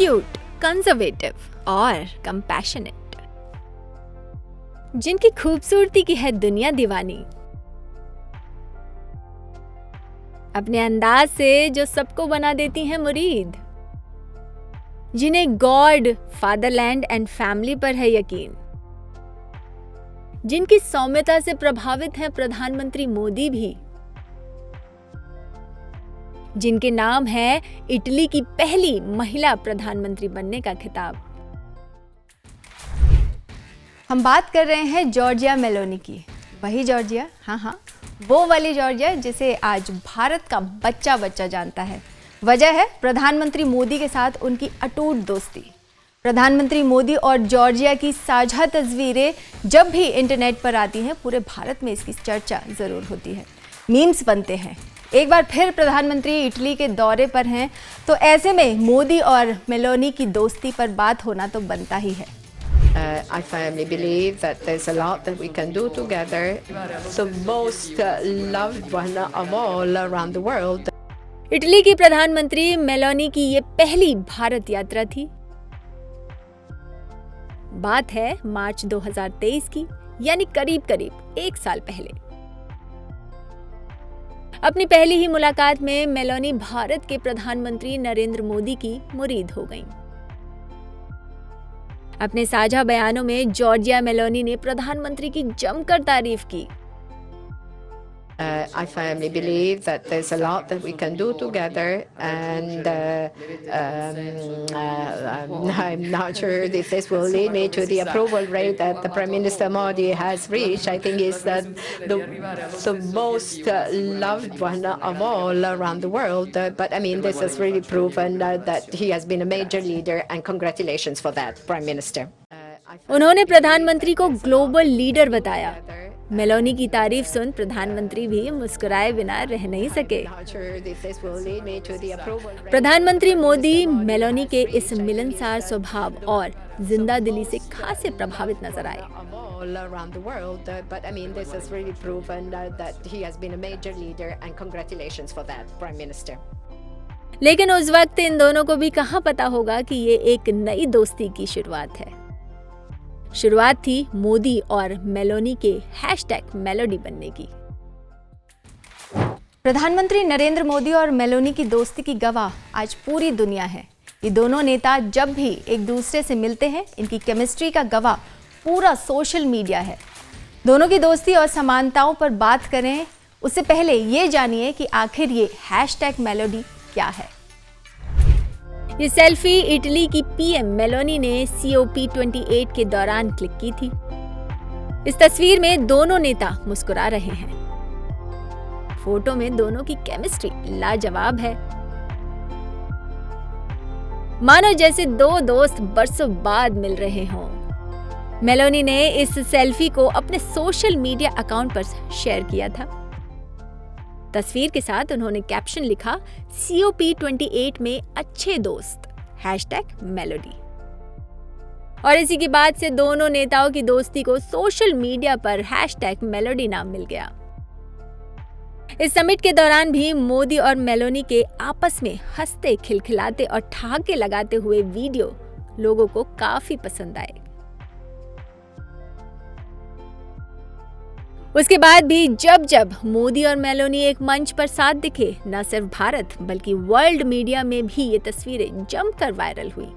Cute, conservative और compassionate, जिनकी खूबसूरती की है दुनिया दीवानी, अपने अंदाज से जो सबको बना देती हैं मुरीद, जिन्हें गॉड, फादरलैंड एंड फैमिली पर है यकीन, जिनकी सौम्यता से प्रभावित हैं प्रधानमंत्री मोदी भी, जिनके नाम है इटली की पहली महिला प्रधानमंत्री बनने का खिताब। हम बात कर रहे हैं जॉर्जिया मेलोनी की। वही जॉर्जिया, हाँ, वो वाली जॉर्जिया जिसे आज भारत का बच्चा बच्चा जानता है। वजह है प्रधानमंत्री मोदी के साथ उनकी अटूट दोस्ती। प्रधानमंत्री मोदी और जॉर्जिया की साझा तस्वीरें जब भी इंटरनेट पर आती हैं, पूरे भारत में इसकी चर्चा जरूर होती है, मीम्स बनते हैं। एक बार फिर प्रधानमंत्री इटली के दौरे पर हैं, तो ऐसे में मोदी और मेलोनी की दोस्ती पर बात होना तो बनता ही है। I firmly believe that there's a lot that we can do together. The most loved one of all around the world. Italy की प्रधानमंत्री मेलोनी की ये पहली भारत यात्रा थी। बात है मार्च 2023 की, यानी करीब करीब एक साल पहले। अपनी पहली ही मुलाकात में मेलोनी भारत के प्रधानमंत्री नरेंद्र मोदी की मुरीद हो गईं। अपने साझा बयानों में जॉर्जिया मेलोनी ने प्रधानमंत्री की जमकर तारीफ की। I firmly believe that there's a lot that we can do together, and I'm not sure if this will lead me to the approval rate that the Prime Minister Modi has reached. I think is that the most loved one of all around the world. But I mean, this has really proven that he has been a major leader, and congratulations for that, Prime Minister. उन्होंने प्रधानमंत्री को global leader बताया। Meloni की तारीफ सुन प्रधानमंत्री भी मुस्कुराए बिना रह नहीं सके। प्रधानमंत्री मोदी मेलोनी के इस मिलनसार स्वभाव और जिंदा दिली से खासे प्रभावित नजर आए। लेकिन उस वक्त इन दोनों को भी कहाँ पता होगा कि ये एक नई दोस्ती की शुरुआत है। शुरुआत थी मोदी और मेलोनी के #मेलोडी बनने की। प्रधानमंत्री नरेंद्र मोदी और मेलोनी की दोस्ती की गवाह आज पूरी दुनिया है। ये दोनों नेता जब भी एक दूसरे से मिलते हैं, इनकी केमिस्ट्री का गवाह पूरा सोशल मीडिया है। दोनों की दोस्ती और समानताओं पर बात करें उससे पहले ये जानिए कि आखिर ये #मेलोडी क्या है। ये सेल्फी इटली की पीएम मेलोनी ने COP28 के दौरान क्लिक की थी। इस तस्वीर में दोनों नेता मुस्कुरा रहे हैं। फोटो में दोनों की केमिस्ट्री लाजवाब है, मानो जैसे दो दोस्त बरसों बाद मिल रहे हों। मेलोनी ने इस सेल्फी को अपने सोशल मीडिया अकाउंट पर शेयर किया था। तस्वीर के साथ उन्होंने कैप्शन लिखा, COP28 में अच्छे दोस्त #मेलोडी। और इसी के बाद से दोनों नेताओं की दोस्ती को सोशल मीडिया पर #मेलोडी नाम मिल गया। इस समिट के दौरान भी मोदी और मेलोनी के आपस में हंसते, खिलखिलाते और ठहाके लगाते हुए वीडियो लोगों को काफी पसंद आए। उसके बाद भी जब जब मोदी और मेलोनी एक मंच पर साथ दिखे, न सिर्फ भारत बल्कि वर्ल्ड मीडिया में भी ये तस्वीरें जमकर वायरल हुई।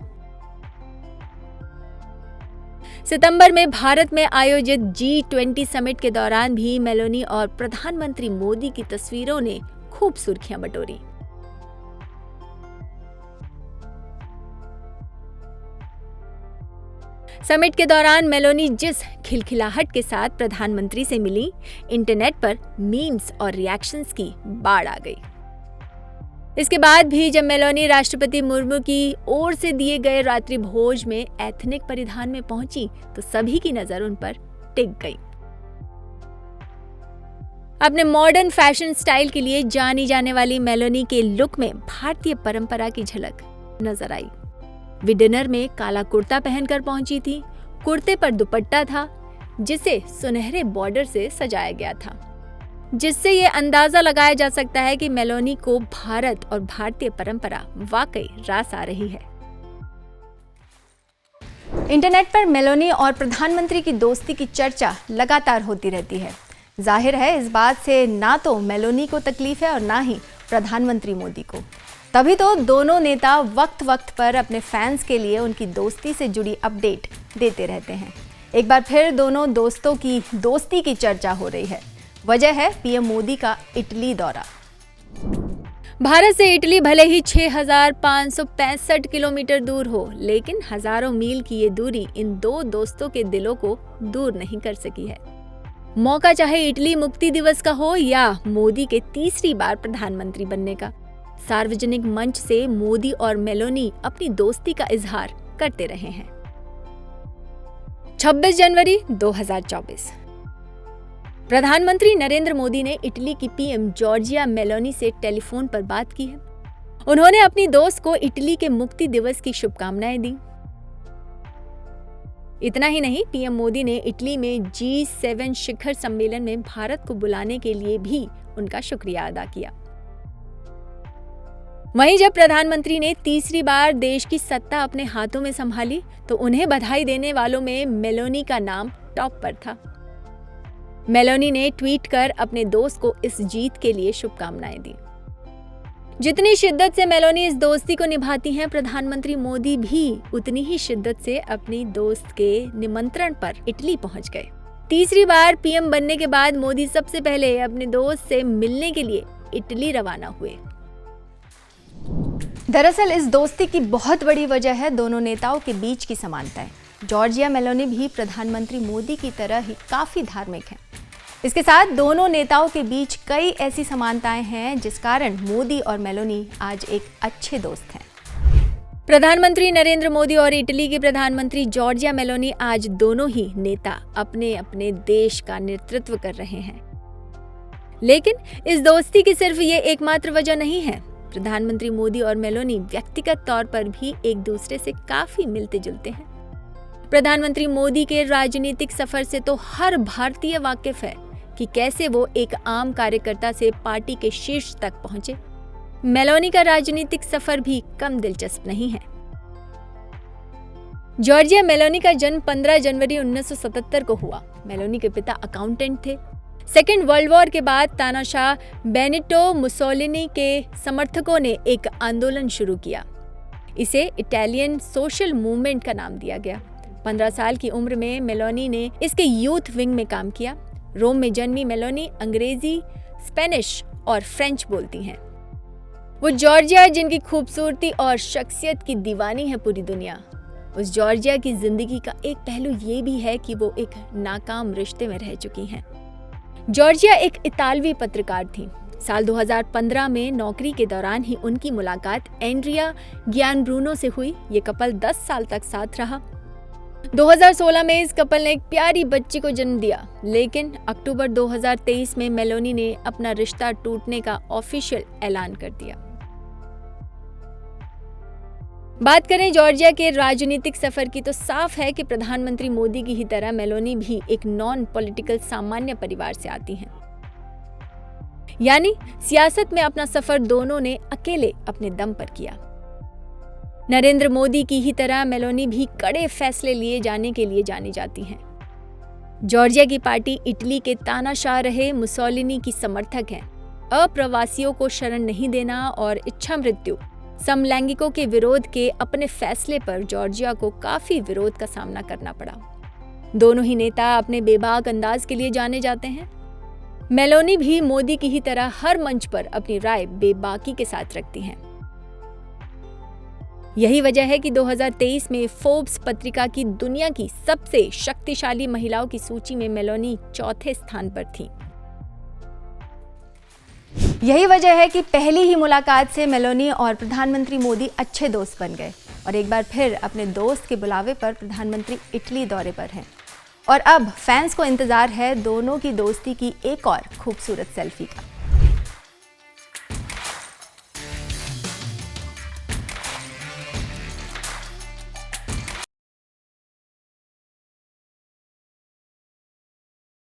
सितंबर में भारत में आयोजित G20 समिट के दौरान भी मेलोनी और प्रधानमंत्री मोदी की तस्वीरों ने खूब सुर्खियां बटोरी। समिट के दौरान मेलोनी जिस खिलखिलाहट के साथ प्रधानमंत्री से मिली, इंटरनेट पर मीम्स और रिएक्शंस की बाढ़ आ गई। इसके बाद भी जब मेलोनी राष्ट्रपति मुर्मू की ओर से दिए गए रात्रि भोज में एथनिक परिधान में पहुंची, तो सभी की नजर उन पर टिक गई। अपने मॉडर्न फैशन स्टाइल के लिए जानी जाने वाली मेलोनी के लुक में भारतीय परंपरा की झलक नजर आई। वे डिनर में काला कुर्ता पहनकर पहुंची थी। कुर्ते पर दुपट्टा था, जिसे सुनहरे बॉर्डर से सजाया गया था, जिससे ये अंदाजा लगाया जा सकता है कि मेलोनी को भारत और भारतीय परंपरा वाकई रास आ रही है। इंटरनेट पर मेलोनी और प्रधानमंत्री की दोस्ती की चर्चा लगातार होती रहती है। जाहिर है इस बात से ना तो मेलोनी को तकलीफ है और ना ही प्रधानमंत्री मोदी को। तभी तो दोनों नेता वक्त वक्त पर अपने फैंस के लिए उनकी दोस्ती से जुड़ी अपडेट देते रहते हैं। एक बार फिर दोनों दोस्तों की दोस्ती की चर्चा हो रही है। वजह है पीएम मोदी का इटली दौरा। भारत से इटली भले ही 6,565 किलोमीटर दूर हो, लेकिन हजारों मील की ये दूरी इन दो दोस्तों के दिलों को दूर नहीं कर सकी है। मौका चाहे इटली मुक्ति दिवस का हो या मोदी के तीसरी बार प्रधानमंत्री बनने का, सार्वजनिक मंच से मोदी और मेलोनी अपनी दोस्ती का इजहार करते रहे हैं। 26 जनवरी 2024 प्रधानमंत्री नरेंद्र मोदी ने इटली की पीएम जॉर्जिया मेलोनी से टेलीफोन पर बात की है। उन्होंने अपनी दोस्त को इटली के मुक्ति दिवस की शुभकामनाएं दी। इतना ही नहीं, पीएम मोदी ने इटली में G7 शिखर सम्मेलन में भारत को बुलाने के लिए भी उनका शुक्रिया अदा किया। वहीं जब प्रधानमंत्री ने तीसरी बार देश की सत्ता अपने हाथों में संभाली तो उन्हें बधाई देने वालों में मेलोनी का नाम टॉप पर था। मेलोनी ने ट्वीट कर अपने दोस्त को इस जीत के लिए शुभकामनाएं दी। जितनी शिद्दत से मेलोनी इस दोस्ती को निभाती हैं, प्रधानमंत्री मोदी भी उतनी ही शिद्दत से अपनी दोस्त के निमंत्रण पर इटली पहुंच गए। तीसरी बार पीएम बनने के बाद मोदी सबसे पहले अपने दोस्त से मिलने के लिए इटली रवाना हुए। दरअसल इस दोस्ती की बहुत बड़ी वजह है दोनों नेताओं के बीच की समानताएं। जॉर्जिया मेलोनी भी प्रधानमंत्री मोदी की तरह ही काफी धार्मिक हैं। इसके साथ दोनों नेताओं के बीच कई ऐसी समानताएं हैं जिस कारण मोदी और मेलोनी आज एक अच्छे दोस्त हैं। प्रधानमंत्री नरेंद्र मोदी और इटली के प्रधानमंत्री जॉर्जिया मेलोनी आज दोनों ही नेता अपने अपने देश का नेतृत्व कर रहे हैं। लेकिन इस दोस्ती की सिर्फ ये एकमात्र वजह नहीं है। प्रधानमंत्री मोदी और मेलोनी व्यक्तिगत तौर पर भी एक दूसरे से काफी मिलते जुलते हैं। प्रधानमंत्री मोदी के राजनीतिक सफर से तो हर भारतीय वाकिफ है कि कैसे वो एक आम कार्यकर्ता से पार्टी के शीर्ष तक पहुंचे। मेलोनी का राजनीतिक सफर भी कम दिलचस्प नहीं है। जॉर्जिया मेलोनी का जन्म 15 जनवरी 1977 को हुआ। मेलोनी के पिता अकाउंटेंट थे। सेकेंड वर्ल्ड वॉर के बाद तानाशाह बेनिटो मुसोलिनी के समर्थकों ने एक आंदोलन शुरू किया। इसे इटालियन सोशल मूवमेंट का नाम दिया गया। 15 साल की उम्र में मेलोनी ने इसके यूथ विंग में काम किया। रोम में जन्मी मेलोनी अंग्रेजी, स्पेनिश और फ्रेंच बोलती हैं। वो जॉर्जिया जिनकी खूबसूरती और शख्सियत की दीवानी है पूरी दुनिया। उस जॉर्जिया की जिंदगी का एक पहलू ये भी है कि वो एक नाकाम रिश्ते में रह चुकी हैं। जॉर्जिया एक इतालवी पत्रकार थी। साल 2015 में नौकरी के दौरान ही उनकी मुलाकात एंड्रिया गियानब्रूनो से हुई। ये कपल 10 साल तक साथ रहा। 2016 में इस कपल ने एक प्यारी बच्ची को जन्म दिया, लेकिन अक्टूबर 2023 में मेलोनी ने अपना रिश्ता टूटने का ऑफिशियल ऐलान कर दिया। बात करें जॉर्जिया के राजनीतिक सफर की तो साफ है कि प्रधानमंत्री मोदी की ही तरह मेलोनी भी एक नॉन पॉलिटिकल सामान्य परिवार से आती हैं। यानी सियासत में अपना सफर दोनों ने अकेले अपने दम पर किया। नरेंद्र मोदी की ही तरह मेलोनी भी कड़े फैसले लिए जाने के लिए जानी जाती हैं। जॉर्जिया की पार्टी इटली के तानाशाह रहे मुसोलिनी की समर्थक है। अप्रवासियों को शरण नहीं देना और इच्छा मृत्यु, समलैंगिकों के विरोध के अपने फैसले पर जॉर्जिया को काफी विरोध का सामना करना पड़ा। दोनों ही नेता अपने बेबाक अंदाज के लिए जाने जाते हैं। मेलोनी भी मोदी की ही तरह हर मंच पर अपनी राय बेबाकी के साथ रखती हैं। यही वजह है कि 2023 में फोर्ब्स पत्रिका की दुनिया की सबसे शक्तिशाली महिलाओं की सूची में मेलोनी चौथे स्थान पर थी। यही वजह है कि पहली ही मुलाकात से मेलोनी और प्रधानमंत्री मोदी अच्छे दोस्त बन गए और एक बार फिर अपने दोस्त के बुलावे पर प्रधानमंत्री इटली दौरे पर हैं। और अब फैंस को इंतजार है दोनों की दोस्ती की एक और खूबसूरत सेल्फी का।